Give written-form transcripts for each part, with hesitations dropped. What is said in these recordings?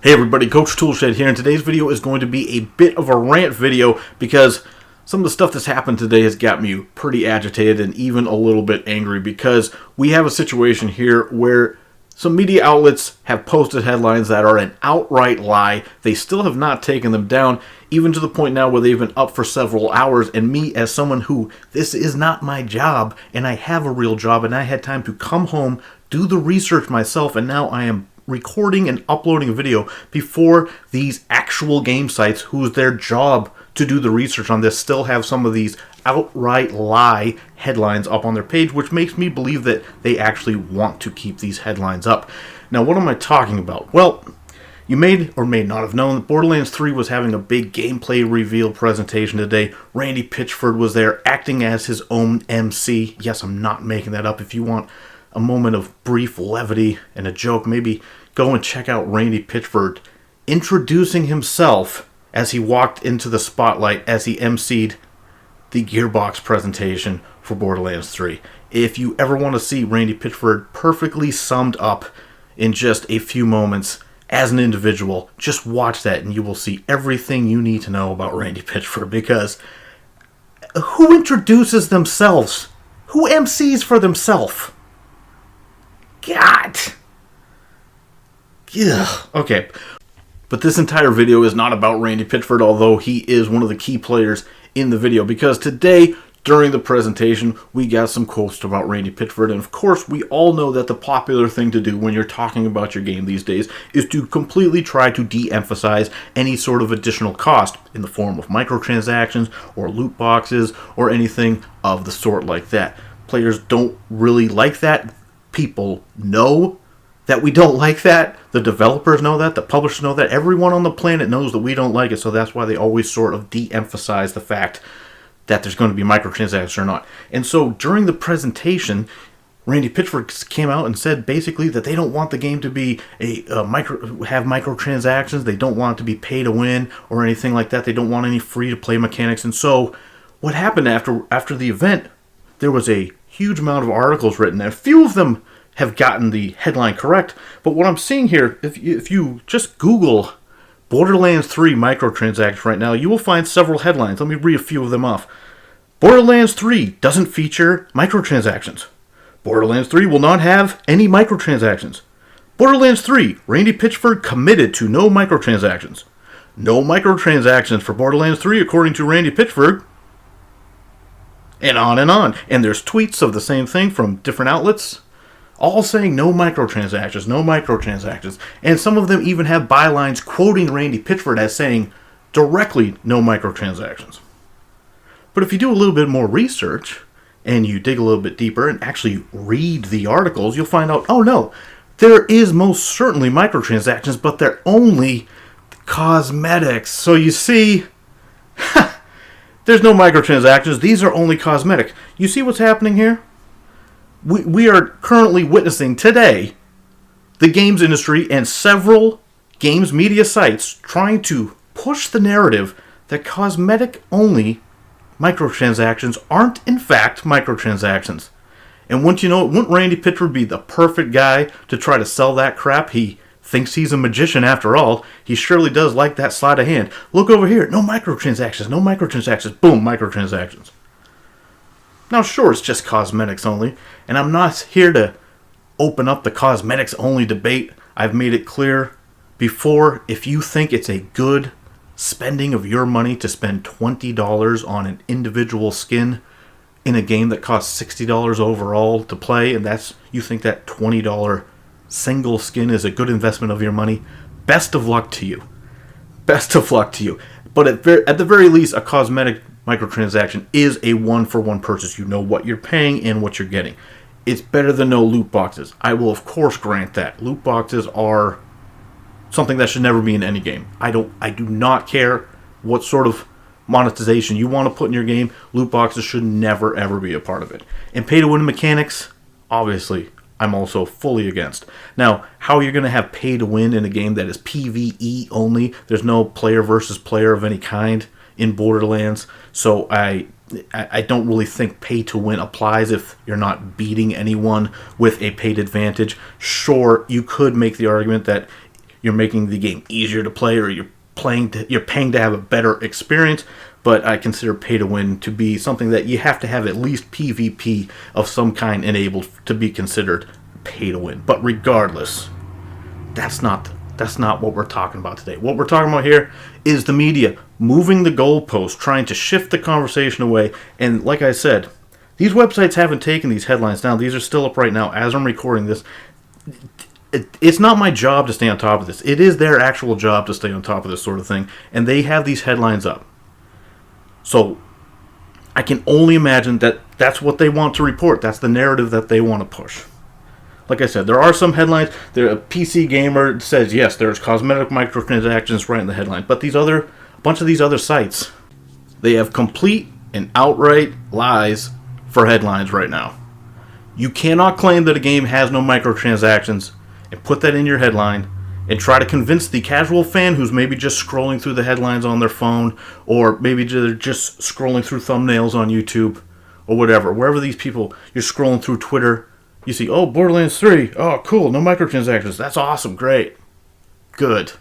Hey everybody, Coach Toolshed here, and today's video is going to be a bit of a rant video because some of the stuff that's happened today has got me pretty agitated and even a little bit angry because we have a situation here where some media outlets have posted headlines that are an outright lie. They still have not taken them down, even to the point now where they've been up for several hours, and me as someone who, this is not my job, and I have a real job, and I had time to come home, do the research myself, and now I am recording and uploading a video before these actual game sites, whose their job to do the research on this, still have some of these outright lie headlines up on their page, which makes me believe that they actually want to keep these headlines up. Now, what am I talking about? Well, you may or may not have known that Borderlands 3 was having a big gameplay reveal presentation today. Randy Pitchford was there acting as his own MC. Yes, I'm not making that up. If you want a moment of brief levity and a joke, maybe go and check out Randy Pitchford introducing himself as he walked into the spotlight as he emceed the Gearbox presentation for Borderlands 3. If you ever want to see Randy Pitchford perfectly summed up in just a few moments as an individual, just watch that and you will see everything you need to know about Randy Pitchford, because who introduces themselves? Who MCs for themselves? God. Ugh. Okay. But this entire video is not about Randy Pitchford, although he is one of the key players in the video, because today, during the presentation, we got some quotes about Randy Pitchford, and of course, we all know that the popular thing to do when you're talking about your game these days is to completely try to de-emphasize any sort of additional cost in the form of microtransactions or loot boxes or anything of the sort like that. Players don't really like that. People know that we don't like that. The developers know that. The publishers know that. Everyone on the planet knows that we don't like it. So that's why they always sort of de-emphasize the fact that there's going to be microtransactions or not. And so during the presentation, Randy Pitchford came out and said basically that they don't want the game to be have microtransactions. They don't want it to be pay to win or anything like that. They don't want any free to play mechanics. And so what happened after the event, there was a huge amount of articles written, and a few of them have gotten the headline correct. But what I'm seeing here, if you just Google Borderlands 3 microtransactions right now, you will find several headlines. Let me read a few of them off. Borderlands 3 doesn't feature microtransactions. Borderlands 3 will not have any microtransactions. Borderlands 3, Randy Pitchford committed to no microtransactions. No microtransactions for Borderlands 3 according to Randy Pitchford. And on and on. And there's tweets of the same thing from different outlets, all saying no microtransactions, no microtransactions. And some of them even have bylines quoting Randy Pitchford as saying directly no microtransactions. But if you do a little bit more research and you dig a little bit deeper and actually read the articles, you'll find out, oh no, there is most certainly microtransactions, but they're only cosmetics. So you see, there's no microtransactions. These are only cosmetic. You see what's happening here? We are currently witnessing today the games industry and several games media sites trying to push the narrative that cosmetic-only microtransactions aren't in fact microtransactions. And wouldn't you know it, wouldn't Randy Pitchford be the perfect guy to try to sell that crap? He thinks he's a magician after all. He surely does like that sleight of hand. Look over here. No microtransactions. No microtransactions. Boom, microtransactions. Now, sure, it's just cosmetics only, and I'm not here to open up the cosmetics only debate. I've made it clear before, if you think it's a good spending of your money to spend $20 on an individual skin in a game that costs $60 overall to play, and you think that $20 single skin is a good investment of your money, best of luck to you. Best of luck to you. But at the very least, a cosmetic microtransaction is a one-for-one purchase. You know what you're paying and what you're getting. It's better than no loot boxes. I will, of course, grant that. Loot boxes are something that should never be in any game. I do not care what sort of monetization you want to put in your game. Loot boxes should never, ever be a part of it. And pay-to-win mechanics, obviously, I'm also fully against. Now, how you're going to have pay-to-win in a game that is PvE only, there's no player versus player of any kind in Borderlands, so I don't really think pay-to-win applies if you're not beating anyone with a paid advantage. Sure, you could make the argument that you're making the game easier to play, or you're paying to have a better experience. But I consider pay to win to be something that you have to have at least PvP of some kind enabled to be considered pay to win. But regardless, that's not what we're talking about today. What we're talking about here is the media moving the goalpost, trying to shift the conversation away. And like I said, these websites haven't taken these headlines down. These are still up right now as I'm recording this. It's not my job to stay on top of this. It is their actual job to stay on top of this sort of thing. And they have these headlines up. So I can only imagine that that's what they want to report. That's the narrative that they want to push. Like I said, there are some headlines. A PC Gamer says, yes, there's cosmetic microtransactions right in the headline. But a bunch of these other sites, they have complete and outright lies for headlines right now. You cannot claim that a game has no microtransactions and put that in your headline and try to convince the casual fan who's maybe just scrolling through the headlines on their phone, or maybe they're just scrolling through thumbnails on YouTube or whatever. Wherever these people, you're scrolling through Twitter, you see, oh, Borderlands 3, oh, cool, no microtransactions. That's awesome, great, good.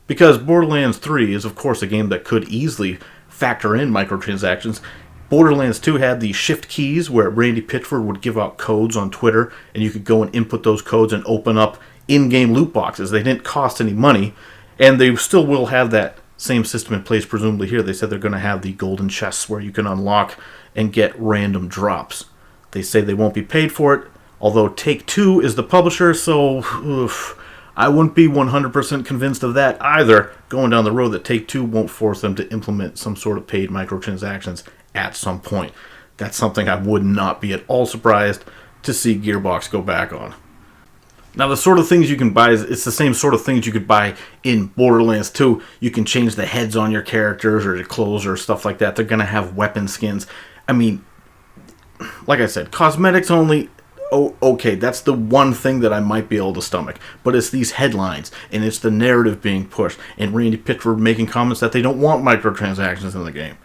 Because Borderlands 3 is, of course, a game that could easily factor in microtransactions. Borderlands 2 had the shift keys where Randy Pitchford would give out codes on Twitter, and you could go and input those codes and open up in-game loot boxes. They didn't cost any money, and they still will have that same system in place presumably here. They said they're going to have the golden chests where you can unlock and get random drops. They say they won't be paid for it, although Take-Two is the publisher, so I wouldn't be 100% convinced of that either, going down the road that Take-Two won't force them to implement some sort of paid microtransactions at some point. That's something I would not be at all surprised to see Gearbox go back on. Now, the sort of things you can buy, it's the same sort of things you could buy in Borderlands 2. You can change the heads on your characters or the clothes or stuff like that. They're going to have weapon skins. I mean, like I said, cosmetics only, okay, that's the one thing that I might be able to stomach. But it's these headlines, and it's the narrative being pushed, and Randy Pitchford making comments that they don't want microtransactions in the game.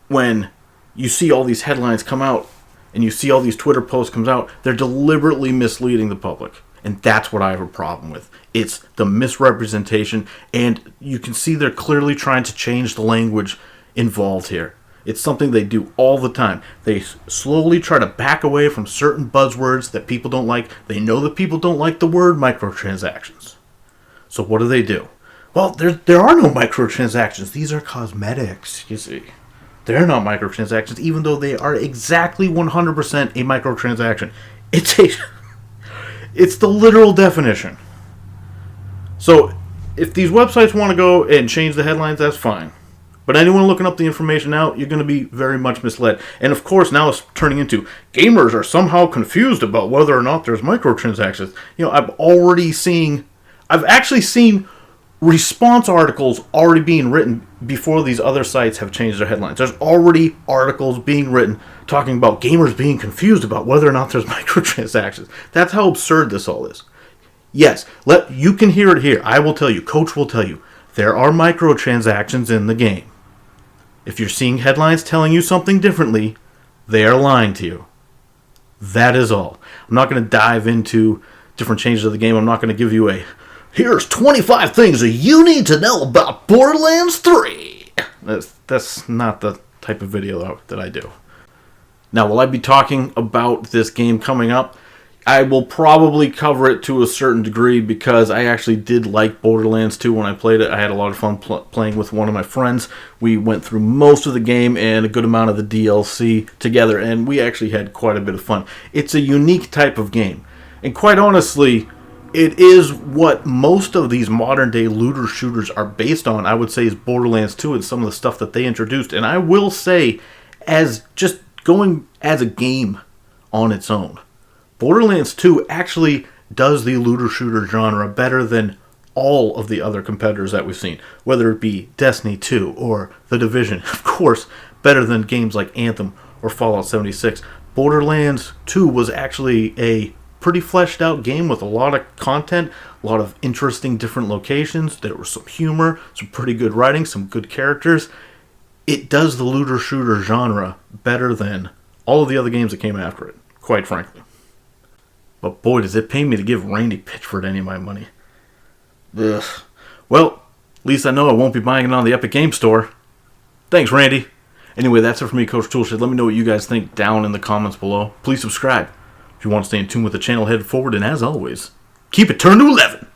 When you see all these headlines come out, and you see all these Twitter posts come out, they're deliberately misleading the public. And that's what I have a problem with. It's the misrepresentation, and you can see they're clearly trying to change the language involved here. It's something they do all the time. They slowly try to back away from certain buzzwords that people don't like. They know that people don't like the word microtransactions. So what do? Well, there are no microtransactions. These are cosmetics, you see. They're not microtransactions, even though they are exactly 100% a microtransaction. It's the literal definition. So, if these websites want to go and change the headlines, that's fine. But anyone looking up the information now, you're going to be very much misled. And of course, now it's turning into gamers are somehow confused about whether or not there's microtransactions. You know, I've actually seen response articles already being written before these other sites have changed their headlines. There's already articles being written talking about gamers being confused about whether or not there's microtransactions. That's how absurd this all is. Yes, you can hear it here. I will tell you, Coach will tell you, there are microtransactions in the game. If you're seeing headlines telling you something differently, they are lying to you. That is all. I'm not going to dive into different changes of the game. I'm not going to give you here's 25 things that you need to know about Borderlands 3. That's not the type of video that I do. Now, will I be talking about this game coming up? I will probably cover it to a certain degree because I actually did like Borderlands 2 when I played it. I had a lot of fun playing with one of my friends. We went through most of the game and a good amount of the DLC together, and we actually had quite a bit of fun. It's a unique type of game. And quite honestly, it is what most of these modern-day looter shooters are based on, I would say, is Borderlands 2 and some of the stuff that they introduced. And I will say, as just going as a game on its own, Borderlands 2 actually does the looter shooter genre better than all of the other competitors that we've seen, whether it be Destiny 2 or The Division. Of course, better than games like Anthem or Fallout 76. Borderlands 2 was actually a pretty fleshed out game with a lot of content, a lot of interesting different locations. There was some humor, some pretty good writing, some good characters. It does the looter shooter genre better than all of the other games that came after it, quite frankly. But boy, does it pay me to give Randy Pitchford any of my money. Ugh. Well, at least I know I won't be buying it on the Epic Game Store. Thanks, Randy. Anyway, that's it for me, Coach Toolshed. Let me know what you guys think down in the comments below. Please subscribe if you want to stay in tune with the channel headed forward. And as always, keep it turned to 11.